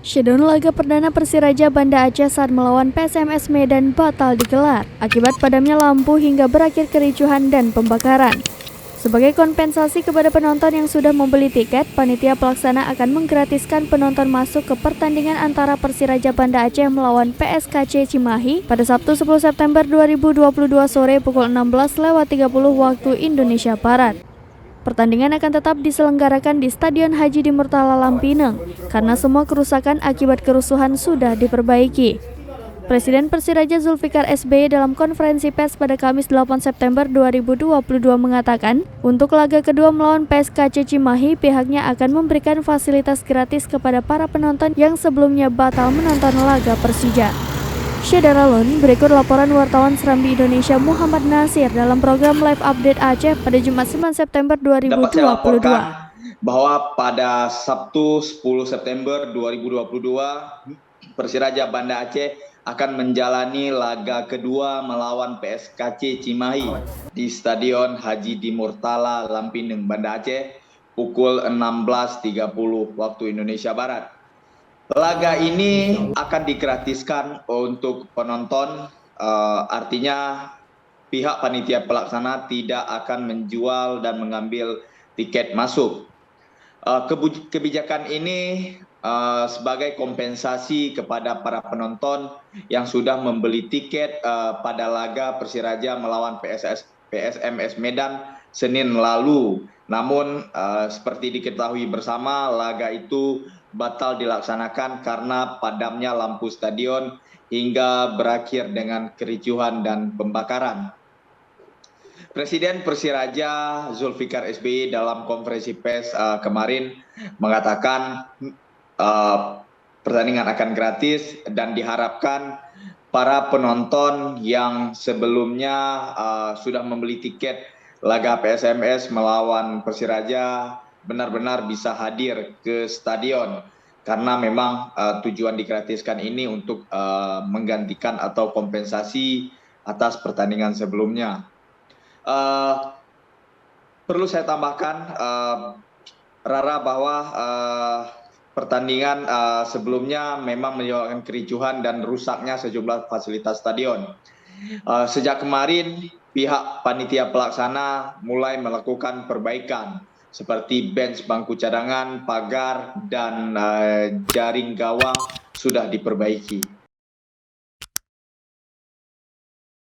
Showdown laga perdana Persiraja Banda Aceh saat melawan PSMS Medan batal digelar akibat padamnya lampu hingga berakhir kericuhan dan pembakaran. Sebagai kompensasi kepada penonton yang sudah membeli tiket, panitia pelaksana akan menggratiskan penonton masuk ke pertandingan antara Persiraja Banda Aceh melawan PSKC Cimahi pada Sabtu 10 September 2022 sore pukul 16.30 waktu Indonesia Barat. Pertandingan akan tetap diselenggarakan di Stadion Haji di Murtala Lampineng karena semua kerusakan akibat kerusuhan sudah diperbaiki. Presiden Persiraja Zulfikar SBY dalam konferensi pers pada Kamis 8 September 2022 mengatakan, untuk laga kedua melawan PSKC Cimahi, pihaknya akan memberikan fasilitas gratis kepada para penonton yang sebelumnya batal menonton laga Persija. Syederalun, berikut laporan wartawan Serambi Indonesia Muhammad Nasir dalam program Live Update Aceh pada Jumat 9 September 2022. Dapat saya laporkan bahwa pada Sabtu 10 September 2022, Persiraja Banda Aceh akan menjalani laga kedua melawan PSKC Cimahi di Stadion Haji di Murtala Lampineng, Banda Aceh pukul 16.30 waktu Indonesia Barat. Laga ini akan digratiskan untuk penonton, artinya pihak panitia pelaksana tidak akan menjual dan mengambil tiket masuk. Kebijakan ini sebagai kompensasi kepada para penonton yang sudah membeli tiket pada laga Persiraja melawan PSMS Medan Senin lalu. Namun seperti diketahui bersama, laga itu batal dilaksanakan karena padamnya lampu stadion hingga berakhir dengan kericuhan dan pembakaran. Presiden Persiraja Zulfikar SBY dalam konferensi pers kemarin mengatakan pertandingan akan gratis dan diharapkan para penonton yang sebelumnya sudah membeli tiket laga PSMS melawan Persiraja benar-benar bisa hadir ke stadion, karena memang tujuan digratiskan ini untuk menggantikan atau kompensasi atas pertandingan sebelumnya. Perlu saya tambahkan, Rara, bahwa pertandingan sebelumnya memang menyebabkan kericuhan dan rusaknya sejumlah fasilitas stadion. Sejak kemarin, pihak panitia pelaksana mulai melakukan perbaikan seperti bench bangku cadangan, pagar, dan jaring gawang sudah diperbaiki.